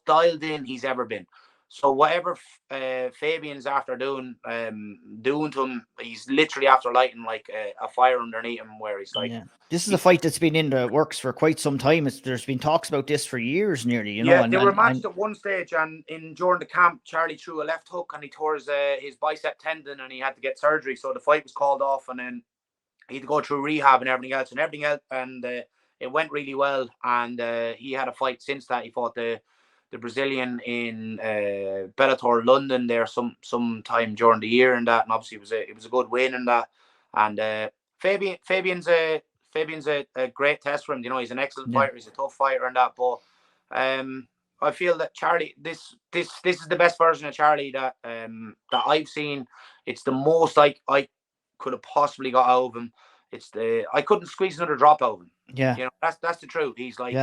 dialed in he's ever been. So whatever Fabian's after doing to him, he's literally after lighting like a fire underneath him, where he's like, this is a fight that's been in the works for quite some time. There's been talks about this for years, nearly. You know, they were matched at one stage, and during the camp, Charlie threw a left hook and he tore his bicep tendon, and he had to get surgery. So the fight was called off, and then he had to go through rehab and everything else, and it went really well. And he had a fight since that. He fought the Brazilian in Bellator London there sometime during the year, and that, and obviously it was a good win in that. And Fabian's a great test for him. You know, he's an excellent fighter. He's a tough fighter and that. But I feel that Charlie, this is the best version of Charlie that I've seen. It's the most I could have possibly got out of him. I couldn't squeeze another drop out of him. Yeah, you know, that's the truth. He's like,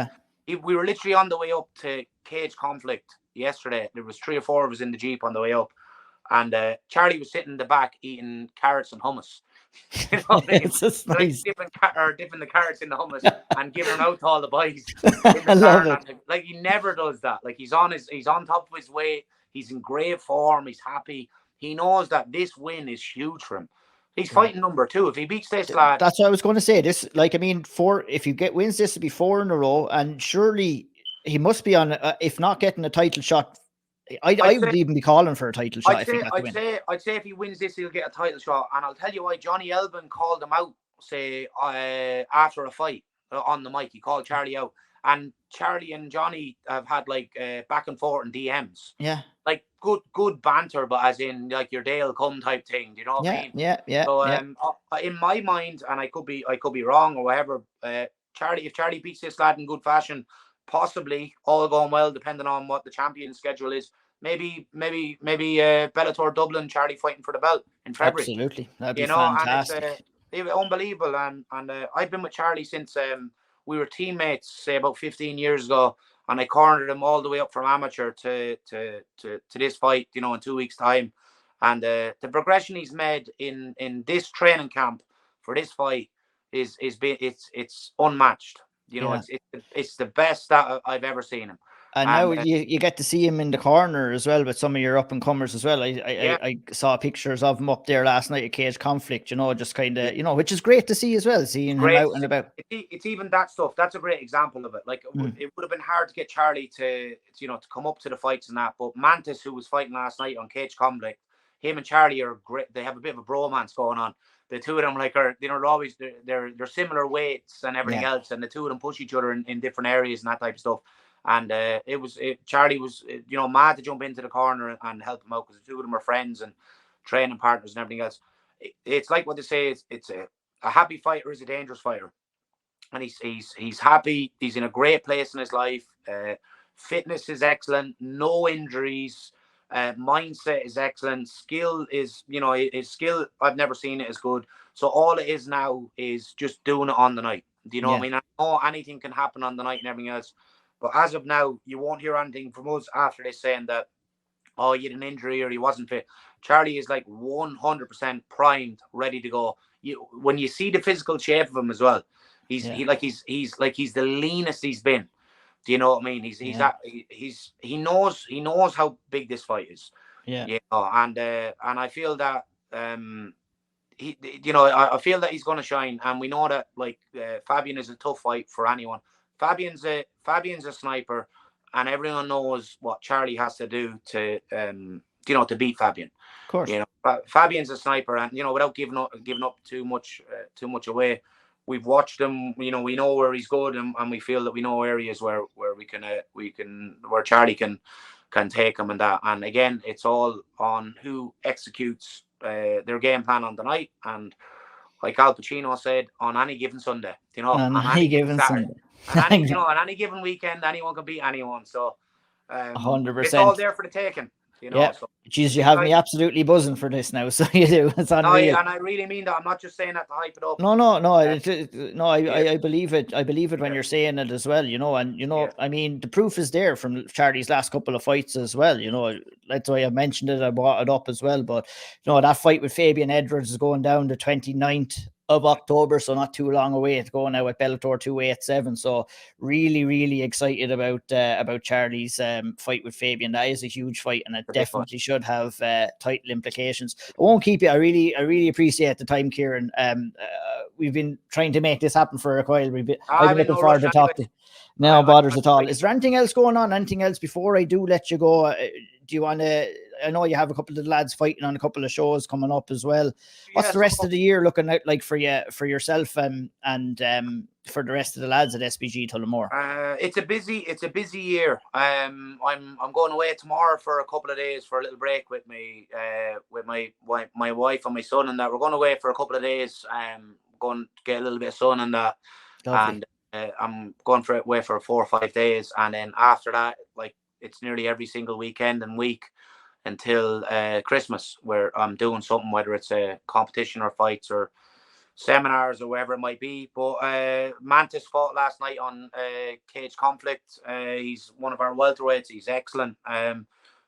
we were literally on the way up to Cage Conflict yesterday. There was 3 or 4 of us in the Jeep on the way up, and Charlie was sitting in the back eating carrots and hummus. You know what I mean? It's just nice. Like dipping the carrots in the hummus and giving them out to all the boys. I love it. Like, he never does that. Like, he's on top of his weight. He's in great form. He's happy. He knows that this win is huge for him. He's fighting number 2. If he beats this lad, that's what I was going to say. This, like, I mean, if you wins this, to be 4 in a row, and surely he must be on. If not getting a title shot, I would even be calling for a title shot. I'd say if he wins this, he'll get a title shot. And I'll tell you why. Johnny Elbin called him out, after a fight on the mic. He called Charlie out, and Charlie and Johnny have had like back and forth in DMs. Yeah, like good banter, but as in like your day will come type thing. Do you know what I mean? Yeah. So in my mind, and I could be wrong or whatever. If Charlie beats this lad in good fashion, possibly all going well, depending on what the champion schedule is. Maybe Bellator Dublin, Charlie fighting for the belt in February. Absolutely, that'd be fantastic. And it's unbelievable. And I've been with Charlie since we were teammates, say about 15 years ago, and I cornered him all the way up from amateur to this fight, you know, in 2 weeks' time. And the progression he's made in this training camp for this fight it's unmatched. You know, it's the best that I've ever seen him. And now you get to see him in the corner as well with some of your up and comers as well. I saw pictures of him up there last night at Cage Conflict, you know, just kind of, you know, which is great to see as well, seeing him out and about. It's even that stuff. That's a great example of it. Like, it would have been hard to get Charlie to come up to the fights and that. But Mantis, who was fighting last night on Cage Conflict, him and Charlie are great. They have a bit of a bromance going on. The two of them, like, they're always they're similar weights and everything else, and the two of them push each other in different areas and that type of stuff. And Charlie was, you know, mad to jump into the corner and help him out, because the two of them are friends and training partners and everything else. It's like what they say, it's a happy fighter is a dangerous fighter, and he's happy. He's in a great place in his life. Fitness is excellent, no injuries. Mindset is excellent. Skill is, you know, his skill, I've never seen it as good. So all it is now is just doing it on the night. Do you know what I mean? I know anything can happen on the night and everything else. But as of now, you won't hear anything from us after this saying that, oh, he had an injury or he wasn't fit. Charlie is like 100% primed, ready to go. When you see the physical shape of him as well, he's the leanest he's been. Do you know what I mean? He knows how big this fight is. Yeah. You know, and I feel that I feel that he's going to shine, and we know that like Fabian is a tough fight for anyone. Fabian's a sniper, and everyone knows what Charlie has to do to to beat Fabian. Of course. Fabian's a sniper, and without giving up too much away, we've watched him. We know where he's good, and we feel that we know areas where where Charlie can take him and that. And again, it's all on who executes their game plan on the night, and like Al Pacino said, on any given Sunday, on any given Sunday, and on any given weekend, anyone can beat anyone. So 100%, it's all there for the taking. Yeah. So jeez, you have me absolutely buzzing for this now. So you do. It's unreal. And I really mean that. I'm not just saying that to hype it up. No. I believe it. I believe it when you're saying it as well. And I mean, the proof is there from Charlie's last couple of fights as well. That's why I mentioned it. I brought it up as well. But that fight with Fabian Edwards is going down the 29th of October, so not too long away. It's going now at Bellator 287. So really, really excited about Charlie's fight with Fabian. That is a huge fight, and it definitely should have title implications. I won't keep you. I really appreciate the time, Kieran. We've been trying to make this happen for a while. I've been looking forward to talk to you. No bothers at all. Is there anything else going on? Anything else before I do let you go? Do you want to? I know you have a couple of lads fighting on a couple of shows coming up as well. What's the rest of the year looking out like for yourself and for the rest of the lads at SBG Tullamore? It's a busy year. I'm going away tomorrow for a couple of days for a little break with me with my wife and my son, and that we're going away for a couple of days. Going to get a little bit of sun and that. Lovely. And I'm going away for 4 or 5 days, and then after that, like, it's nearly every single weekend and week until Christmas, where I'm doing something, whether it's a competition or fights or seminars or whatever it might be. But Mantis fought last night on Cage Conflict. He's one of our welterweights. He's excellent.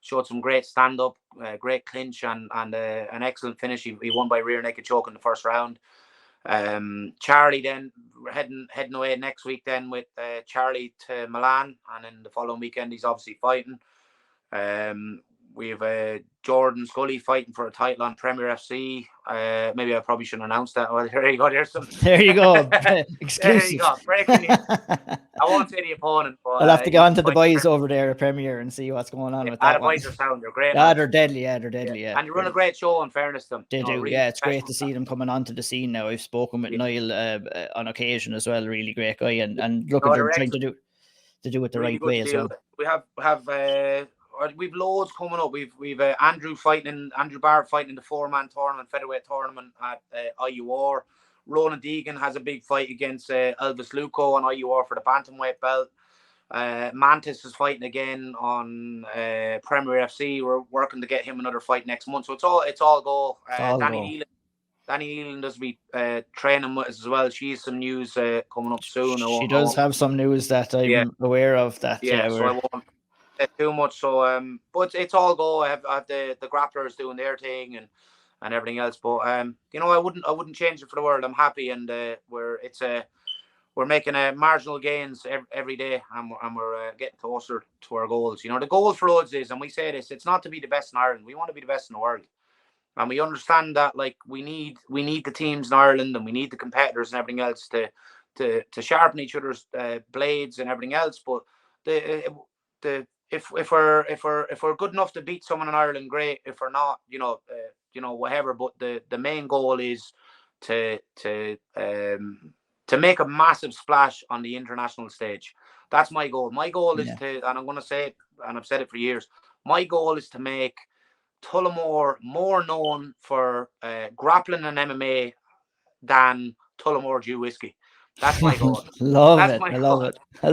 Showed some great stand-up, great clinch, and an excellent finish. He won by rear naked choke in the first round. Charlie then heading away next week then with Charlie to Milan, and then the following weekend he's obviously fighting. We have Jordan Scully fighting for a title on Premier FC. Maybe I probably shouldn't announce that. Well, there you go. There you go. Exclusive. There you go. Breaking news. I won't say the opponent, but I'll have to go on to the boys over there at Premier and see what's going on with that. The boys are sound. They're great. Yeah, they're deadly. Yeah. And you run a great show, in fairness to them. They do. Really it's great to see them coming onto the scene now. I've spoken with Niall on occasion as well. Really great guy, and look, they're trying to do it the right way as well. We have we've loads coming up. We've Andrew Barrett fighting in the 4-man tournament, featherweight tournament at IUR. Ronan Deegan has a big fight against Elvis Luco on IUR for the bantamweight belt. Mantis is fighting again on Premier FC. We're working to get him another fight next month. So it's all go. Danny Neelan does be training with us as well. She has some news coming up soon. She does have some news that I'm aware of. That so I won't too much. So but it's all go. I have the grapplers doing their thing and everything else. But I wouldn't change it for the world. I'm happy, and we're making marginal gains every day, and we're getting closer to our goals. The goal for us is, and we say this, it's not to be the best in Ireland. We want to be the best in the world, and we understand that, like, we need the teams in Ireland, and we need the competitors and everything else to sharpen each other's blades and everything else. But if we're good enough to beat someone in Ireland, great. If we're not, whatever. But the main goal is to make a massive splash on the international stage. That's my goal. My goal is to, and I'm going to say it, and I've said it for years, my goal is to make Tullamore more known for grappling and MMA than Tullamore Dew whiskey. That's my goal. I love it. I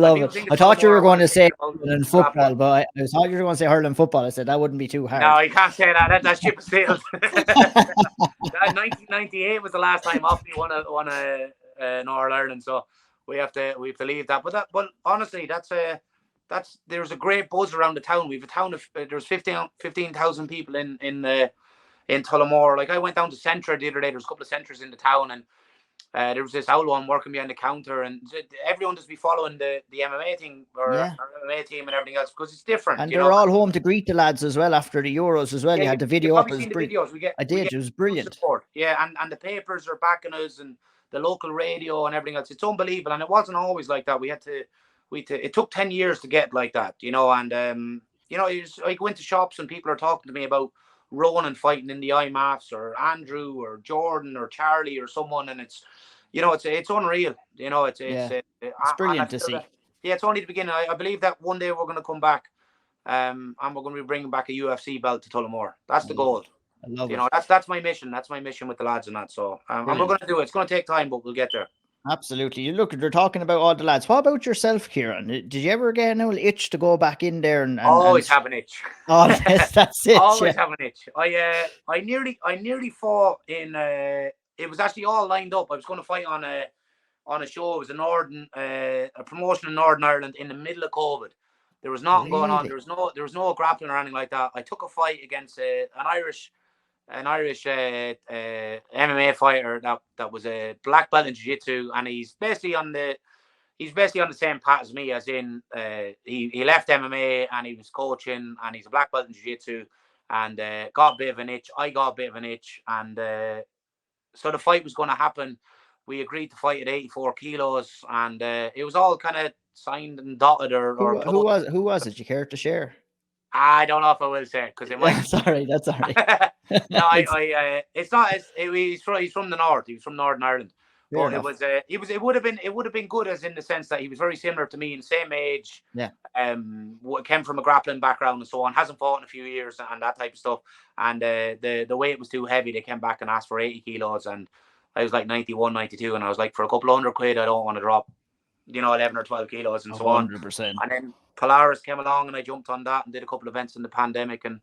thought you were going to say hurling football, but I thought you were going to say hurling football. I said that wouldn't be too hard. No, you can't say that. That's ship sailed. 1998 was the last time Offaly won an All Ireland, so we have to leave that. But honestly, there's a great buzz around the town. We've a town of there's 15,000 people in Tullamore. Like, I went down to Centra the other day. There's a couple of centres in the town, and there was this owl one working behind the counter, and everyone just be following the MMA thing or our MMA team and everything else, because it's different. And they're all home to greet the lads as well after the Euros as well. You had the video up. It was brilliant. Support. Yeah, and the papers are backing us, and the local radio and everything else. It's unbelievable, and it wasn't always like that. It took 10 years to get like that, and you know, I go into shops and people are talking to me about Ronan fighting in the IMAFs, or Andrew or Jordan or Charlie or someone, and it's, you know, it's unreal. You know, it's It's and I brilliant to feel see. that, yeah, it's only the beginning. I believe that one day we're going to come back, and we're going to be bringing back a UFC belt to Tullamore. That's the goal. I love You it. know, that's my mission. That's my mission with the lads and that. So, and we're going to do it. It's going to take time, but we'll get there. Absolutely. You look, they're talking about all the lads. What about yourself, Kieran? Did you ever get an old itch to go back in there and Always have an itch. Oh, yes, that's it. Always have an itch. I nearly fought in. It was actually all lined up. I was going to fight on a show. It was a promotion in Northern Ireland in the middle of COVID. There was nothing going on. There was no grappling or anything like that. I took a fight against an Irish MMA fighter that was a black belt in jiu-jitsu, and he's basically on the same path as me, as in he left MMA and he was coaching, and he's a black belt in jiu-jitsu, and got a bit of an itch. I got a bit of an itch, and so the fight was going to happen. We agreed to fight at 84 kilos, and it was all kind of signed and dotted. Who was it? You care to share? I don't know if I will say, because it might. Sorry, that's all right. No, it's not. He's from the north. He was from Northern Ireland. But it would have been good, as in the sense that he was very similar to me, in the same age. Yeah. Came from a grappling background and so on. Hasn't fought in a few years and that type of stuff. And the weight was too heavy. They came back and asked for 80 kilos, and I was like 91, 92, and I was like, for a couple of £100, I don't want to drop, 11 or 12 kilos and so on. 100%. And then Polaris came along, and I jumped on that and did a couple of events in the pandemic, and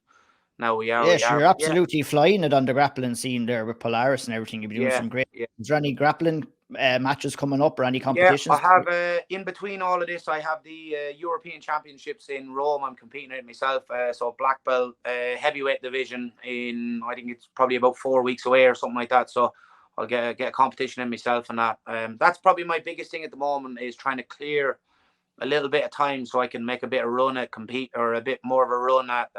now we are. Yes, you're absolutely flying it on the grappling scene there with Polaris and everything. You've been doing some great. Yeah. Is there any grappling matches coming up, or any competitions? Yeah, I have. In between all of this, I have the European Championships in Rome. I'm competing in it myself. So black belt heavyweight division in, I think it's probably about 4 weeks away or something like that. So I'll get a competition in myself, and that. That's probably my biggest thing at the moment, is trying to clear a little bit of time so I can make a bit of run at compete, or a bit more of a run at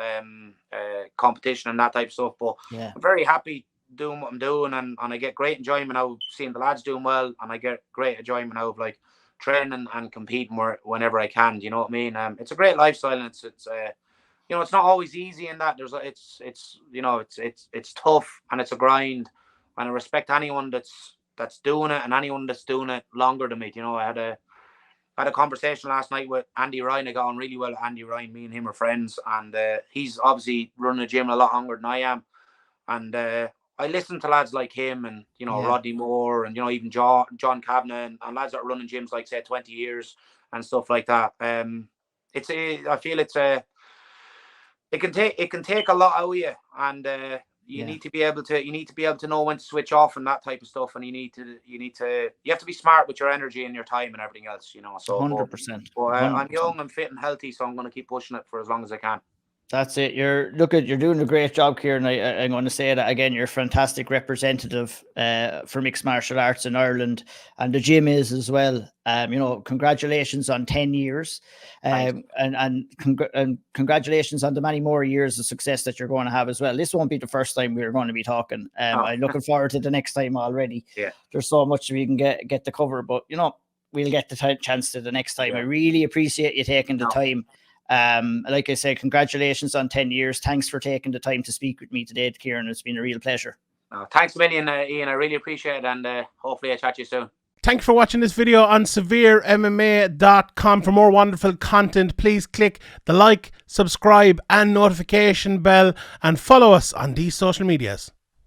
competition and that type of stuff. But I'm very happy doing what I'm doing, and I get great enjoyment out of seeing the lads doing well, and I get great enjoyment out of like training and competing whenever I can. You know what I mean? It's a great lifestyle, and it's it's not always easy in that. It's tough, and it's a grind, and I respect anyone that's doing it, and anyone that's doing it longer than me. I had a conversation last night with Andy Ryan. I got on really well with Andy Ryan. Me and him are friends, and he's obviously running a gym a lot longer than I am. And I listen to lads like him, and Rodney Moore, and even John Kavanagh, and lads that are running gyms like, say, 20 years and stuff like that. I feel it can take a lot out of you, and you need to be able to know when to switch off and that type of stuff, and you have to be smart with your energy and your time and everything else. So 100%. I'm young, I'm fit and healthy, so I'm going to keep pushing it for as long as I can. That's it. You're doing a great job, Kieran. I'm going to say that again. You're a fantastic representative for mixed martial arts in Ireland, and the gym is as well. Congratulations on 10 years, and congratulations on the many more years of success that you're going to have as well. This won't be the first time we're going to be talking. I'm looking forward to the next time already. Yeah, there's so much we can get to cover, but we'll get the chance to the next time. I really appreciate you taking the time. Like I said, congratulations on 10 years. Thanks for taking the time to speak with me today, Kieran. It's been a real pleasure. Thanks a million, Ian. I really appreciate it, and hopefully I'll chat to you soon. Thank you for watching this video on SevereMMA.com. For more wonderful content, please click the like, subscribe and notification bell, and follow us on these social medias.